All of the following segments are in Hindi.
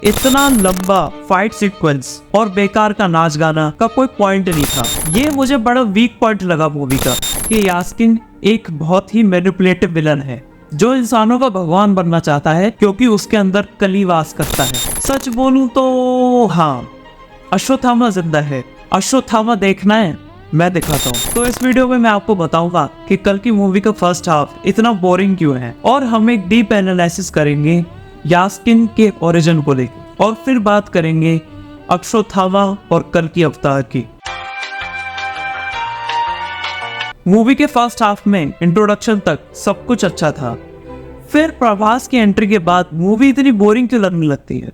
इतना लंबा फाइट सीक्वेंस और बेकार का नाच गाना का कोई पॉइंट नहीं था। ये मुझे बड़ा वीक पॉइंट लगा मूवी का कि यास्किन एक बहुत ही मैनिपुलेटिव विलन है जो इंसानों का भगवान बनना चाहता है क्योंकि उसके अंदर कली वास करता है। सच बोलूं तो हाँ, अश्वत्थामा जिंदा है। अश्वत्थामा देखना है, मैं दिखाता हूँ। तो इस वीडियो में मैं आपको बताऊंगा कि कल की मूवी का फर्स्ट हाफ इतना बोरिंग क्यों है और हम एक डीप एनालिसिस करेंगे यास्किन के ओरिजिन को लेकर और फिर बात करेंगे अश्वत्थामा और कल की अवतार की। मूवी के फर्स्ट हाफ में इंट्रोडक्शन तक सब कुछ अच्छा था, फिर प्रभास की एंट्री के बाद मूवी इतनी बोरिंग क्यों लगने लगती है।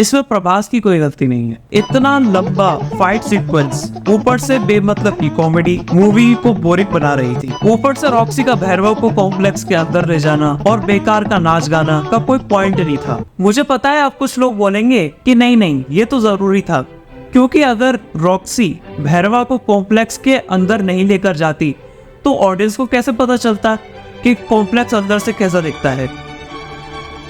इसमें प्रभास की कोई गलती नहीं है। इतना लंबा फाइट सीक्वेंस, ऊपर से बेमतलब की कॉमेडी मूवी को बोरिंग बना रही थी। ऊपर से रॉक्सी का भैरव को कॉम्प्लेक्स के अंदर ले जाना और बेकार का नाच गाना का कोई पॉइंट नहीं था। मुझे पता है आप कुछ लोग बोलेंगे कि नहीं ये तो जरूरी था, क्योंकि अगर रॉक्सी भैरवा को कॉम्प्लेक्स के अंदर नहीं लेकर जाती तो ऑडियंस को कैसे पता चलता कि कॉम्प्लेक्स अंदर से कैसा दिखता है।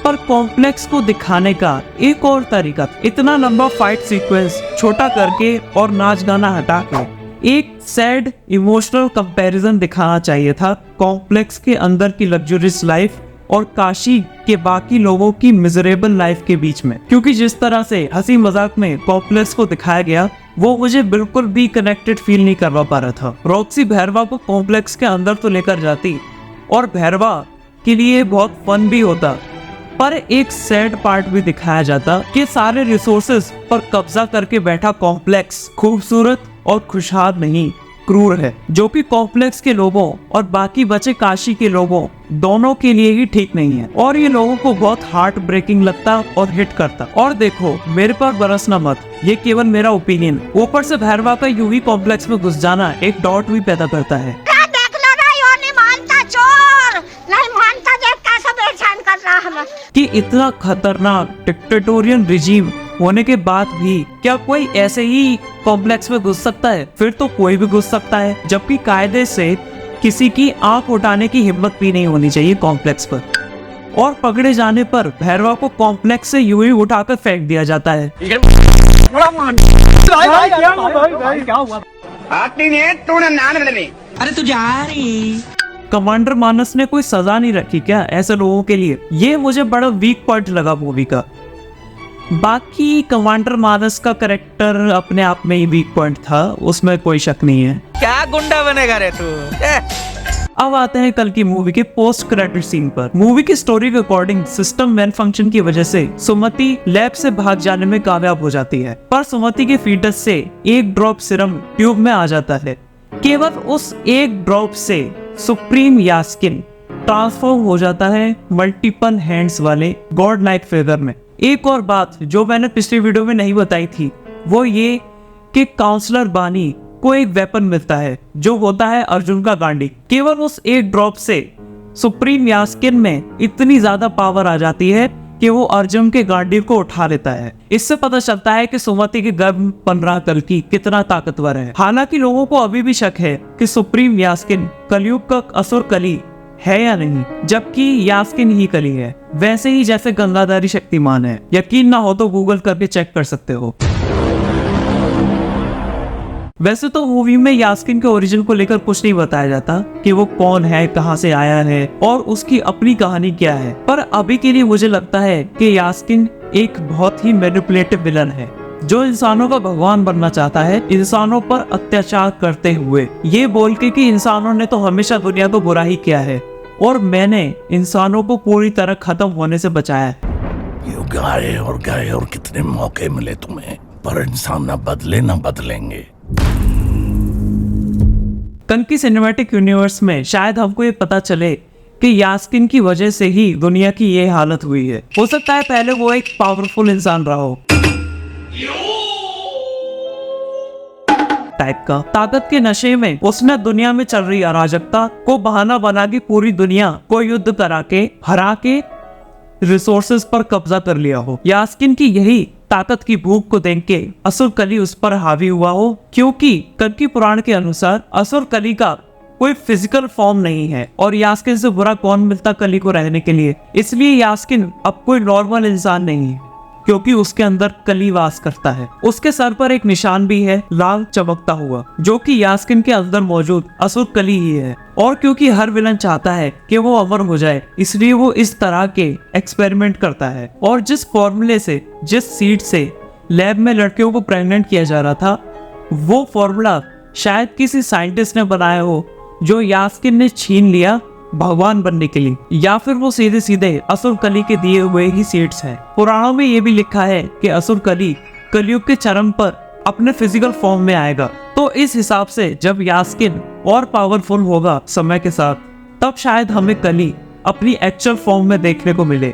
पर कॉम्प्लेक्स को दिखाने का एक और तरीका, इतना लंबा फाइट सीक्वेंस छोटा करके और नाच गाना हटा के एक सैड इमोशनल कंपैरिजन दिखाना चाहिए था कॉम्प्लेक्स के अंदर की लग्जरियस लाइफ और काशी के बाकी लोगों की मिजरेबल लाइफ के बीच में। क्योंकि जिस तरह से हंसी मजाक में कॉम्प्लेक्स को दिखाया गया वो मुझे बिल्कुल भी कनेक्टेड फील नहीं करवा पा रहा था। रॉक्सी भैरवा को कॉम्प्लेक्स के अंदर तो लेकर जाती और भैरवा के लिए बहुत फन भी होता, पर एक सैड पार्ट भी दिखाया जाता कि सारे रिसोर्सेज पर कब्जा करके बैठा कॉम्प्लेक्स खूबसूरत और खुशहाल नहीं, क्रूर है, जो कि कॉम्प्लेक्स के लोगों और बाकी बचे काशी के लोगों दोनों के लिए ही ठीक नहीं है और ये लोगों को बहुत हार्ट ब्रेकिंग लगता और हिट करता। और देखो, मेरे पर बरसना मत, ये केवल मेरा ओपिनियन। ऊपर से भैरवा का यूं ही कॉम्प्लेक्स में घुस जाना एक डॉट भी पैदा करता है कि इतना खतरनाक डिक्टेटोरियन रिजीम होने के बाद भी क्या कोई ऐसे ही कॉम्प्लेक्स में घुस सकता है? फिर तो कोई भी घुस सकता है, जबकि कायदे से किसी की आंख उठाने की हिम्मत भी नहीं होनी चाहिए कॉम्प्लेक्स पर। और पकड़े जाने पर भैरवा को कॉम्प्लेक्स से यूं ही उठाकर फेंक दिया जाता है। अरे तू जा रही। कमांडर मानस ने कोई सजा नहीं रखी क्या ऐसे लोगों के लिए? ये मुझे बड़ा वीक पॉइंट लगा मूवी का। बाकी कमांडर मानस का कैरेक्टर अपने आप में ही वीक पॉइंट था, उसमें कोई शक नहीं है। क्या गुंडा बनेगा रे तू? अब आते हैं कल की मूवी के पोस्ट क्रेडिट सीन पर। मूवी की स्टोरी के अकॉर्डिंग सिस्टम मैल फंक्शन की वजह से सुमति लैब से भाग जाने में कामयाब हो जाती है, पर सुमति के फीटस से एक ड्रॉप सीरम ट्यूब में आ जाता है। केवल उस एक ड्रॉप से सुप्रीम यास्किन ट्रांसफॉर्म हो जाता है मल्टीपल हैंड्स वाले गॉड लाइक फिगर में। एक और बात जो मैंने पिछली वीडियो में नहीं बताई थी वो ये कि काउंसलर बानी को एक वेपन मिलता है जो होता है अर्जुन का गांडी। केवल उस एक ड्रॉप से सुप्रीम यास्किन में इतनी ज्यादा पावर आ जाती है कि वो अर्जुन के गांडी को उठा लेता है। इससे पता चलता है कि सुमति के गर्भ बन रहा कल्कि कितना ताकतवर है। हालांकि लोगों को अभी भी शक है कि सुप्रीम यास्किन कलयुग का असुर कली है या नहीं, जबकि यास्किन ही कली है, वैसे ही जैसे गंगाधारी शक्तिमान है। यकीन ना हो तो गूगल करके चेक कर सकते हो। वैसे तो मूवी में यास्किन के ओरिजिन को लेकर कुछ नहीं बताया जाता कि वो कौन है, कहां से आया है और उसकी अपनी कहानी क्या है, पर अभी के लिए मुझे लगता है कि यास्किन एक बहुत ही मैनिपुलेटिव विलन है जो इंसानों का भगवान बनना चाहता है, इंसानों पर अत्याचार करते हुए ये बोल के कि इंसानों ने तो हमेशा दुनिया को बुरा ही किया है और मैंने इंसानों को पूरी तरह खत्म होने से बचाया है। गए और कितने मौके मिले तुम्हें, पर इंसान ना बदले ना बदलेंगे। कल की सिनेमैटिक यूनिवर्स में शायद हमको ये पता चले कि यास्किन की वजह से ही दुनिया की ये हालत हुई है। हो सकता है पहले वो एक पावरफुल इंसान रहा हो टाइप का, ताकत के नशे में उसने दुनिया में चल रही अराजकता को बहाना बना के पूरी दुनिया को युद्ध करा के हरा के रिसोर्सेज पर कब्जा कर लिया हो। यास्किन की यही ताकत की भूख को देख के असुर कली उस पर हावी हुआ हो, क्योंकि कल की पुराण के अनुसार असुर कली का कोई फिजिकल फॉर्म नहीं है और यास्किन से बुरा कौन मिलता कली को रहने के लिए। इसलिए यास्किन अब कोई नॉर्मल इंसान नहीं है, क्योंकि उसके अंदर कली वास करता है। उसके सर पर एक निशान भी है, लाल चमकता हुआ, जो कि यास्किन के अंदर मौजूद असुर कली ही है। और क्योंकि हर विलन चाहता है कि वो अमर हो जाए, इसलिए वो इस तरह के एक्सपेरिमेंट करता है। और जिस फॉर्मूले से, जिस सीड से लैब में लड़कियों को प्रेग्नेंट किया जा रहा था, वो फॉर्मूला शायद किसी साइंटिस्ट ने बनाया हो, जो यास्किन ने छीन लिया भगवान बनने के लिए, या फिर वो सीधे सीधे असुर कली के दिए हुए ही सीड्स हैं। पुराणों में ये भी लिखा है कि असुर कली कलयुग के चरम पर अपने फिजिकल फॉर्म में आएगा। तो इस हिसाब से जब यास्किन और पावरफुल होगा समय के साथ, तब शायद हमें कली अपनी एक्चुअल फॉर्म में देखने को मिले,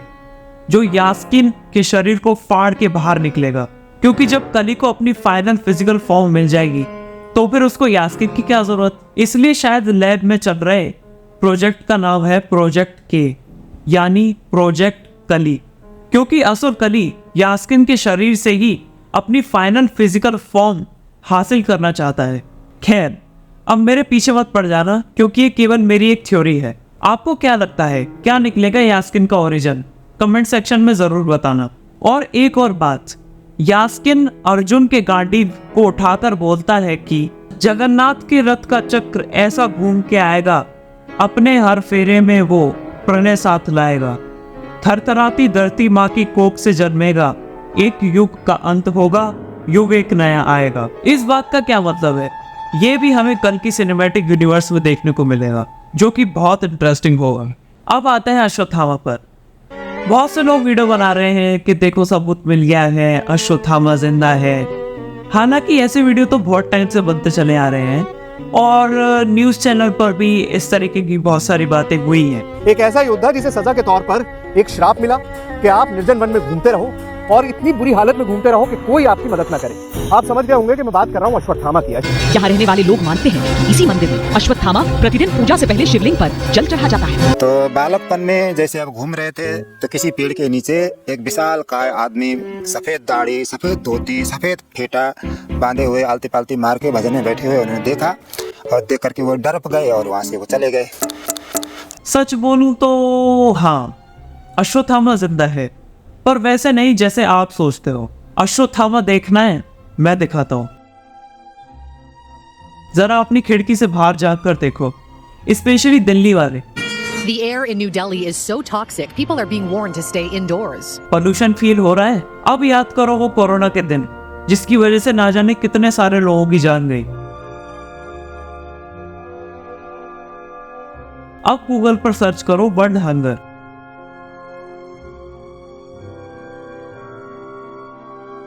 जो यास्किन के शरीर को फाड़ के बाहर निकलेगा। क्योंकि जब कली को अपनी फाइनल फिजिकल फॉर्म मिल जाएगी, तो फिर उसको यास्किन की क्या जरूरत। इसलिए शायद लैब में चल रहे प्रोजेक्ट का नाम है प्रोजेक्ट के, यानी प्रोजेक्ट कली, क्योंकि असुर कली यास्किन के शरीर से ही अपनी फाइनल फिजिकल फॉर्म हासिल करना चाहता है। खैर, अब मेरे पीछे मत पड़ जाना, क्योंकि ये केवल मेरी एक थ्योरी है। आपको क्या लगता है, क्या निकलेगा यास्किन का ओरिजिन? कमेंट सेक्शन में जरूर बताना। और एक और बात, यास्किन अर्जुन के गांडीव को उठाकर बोलता है कि जगन्नाथ के रथ का चक्र ऐसा घूम के आएगा, अपने हर फेरे में वो प्रणय साथ लाएगा, थरथराती धरती माँ की कोख से जन्मेगा, एक युग का अंत होगा, युग एक नया आएगा। इस बात का क्या मतलब है? ये भी हमें कल की सिनेमैटिक यूनिवर्स में देखने को मिलेगा, जो कि बहुत इंटरेस्टिंग होगा। अब आते हैं अश्वत्थामा पर। बहुत से लोग वीडियो बना रहे हैं कि देखो सबूत मिल गया है, अश्वत्थामा जिंदा है। हालांकि ऐसे वीडियो तो बहुत टाइम से बनते चले आ रहे हैं, और न्यूज चैनल पर भी इस तरीके की बहुत सारी बातें हुई हैं। एक ऐसा योद्धा जिसे सजा के तौर पर एक श्राप मिला कि आप निर्जन वन में घूमते रहो और इतनी बुरी हालत में घूमते रहो कि कोई आपकी मदद ना करे। आप समझ गए होंगे कि मैं बात कर रहा हूँ अश्वत्थामा की। यहाँ रहने वाले लोग मानते हैं कि इसी मंदिर में अश्वत्थामा प्रतिदिन पूजा से पहले शिवलिंग पर जल चढ़ा जाता है। तो बालकपन में जैसे अब घूम रहे थे, तो किसी पेड़ के नीचे एक विशाल काय आदमी, सफेद दाढ़ी, सफेद धोती, सफेद फेटा बांधे हुए आलती पालती मार के भजन में बैठे हुए उन्होंने देखा, और देख करके वो डर गए और वहाँ से वो चले गए। सच बोलूं तो हाँ, अश्वत्थामा जिंदा है, पर वैसे नहीं जैसे आप सोचते हो। अश्वत्थामा देखना है, मैं दिखाता हूं। जरा अपनी खिड़की से बाहर जाकर देखो, स्पेशली दिल्ली वाले। The air in New Delhi is so toxic, people are being warned to stay indoors. Pollution feel हो रहा है। अब याद करो वो कोरोना के दिन, जिसकी वजह से ना जाने कितने सारे लोगों की जान गई। अब गूगल पर सर्च करो world hunger.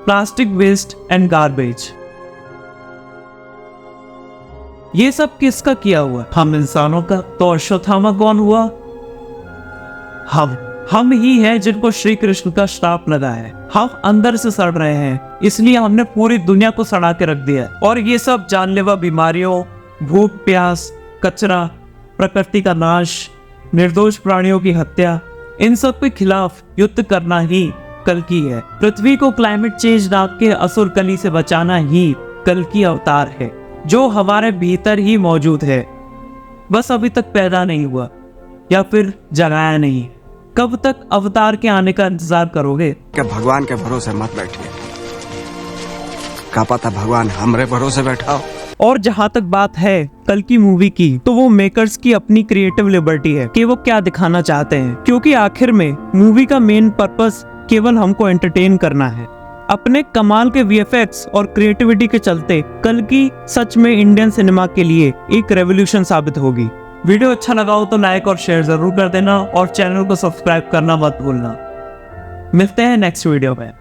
Plastic waste and garbage, ये सब किसका किया हुआ? हम इंसानों का। तो अश्वत्थामा कौन हुआ? हम ही हैं जिनको श्री कृष्ण का श्राप लगा है। हम अंदर से सड़ रहे हैं, इसलिए हमने पूरी दुनिया को सड़ा के रख दिया। और ये सब जानलेवा बीमारियों, भूख प्यास, कचरा, प्रकृति का नाश, निर्दोष प्राणियों की हत्या, इन सब के खिलाफ युद्ध करना ही कल की है। पृथ्वी को क्लाइमेट चेंज नाम के असुर कली से बचाना ही कल की अवतार है, जो हमारे भीतर ही मौजूद है, बस अभी तक पैदा नहीं हुआ या फिर जगाया नहीं। कब तक अवतार के आने का इंतजार करोगे? क्या भगवान के भरोसे मत बैठिए, क्या पता भगवान हमरे भरोसे बैठा हो। और जहां तक बात है कल की मूवी की, तो वो मेकर्स की अपनी क्रिएटिव लिबर्टी है कि वो क्या दिखाना चाहते हैं, क्योंकि आखिर में मूवी का मेन पर्पस केवल हमको एंटरटेन करना है। अपने कमाल के वीएफएक्स और क्रिएटिविटी के चलते कल की सच में इंडियन सिनेमा के लिए एक रेवोल्यूशन साबित होगी। वीडियो अच्छा लगा हो तो लाइक और शेयर जरूर कर देना, और चैनल को सब्सक्राइब करना मत भूलना। मिलते हैं नेक्स्ट वीडियो में।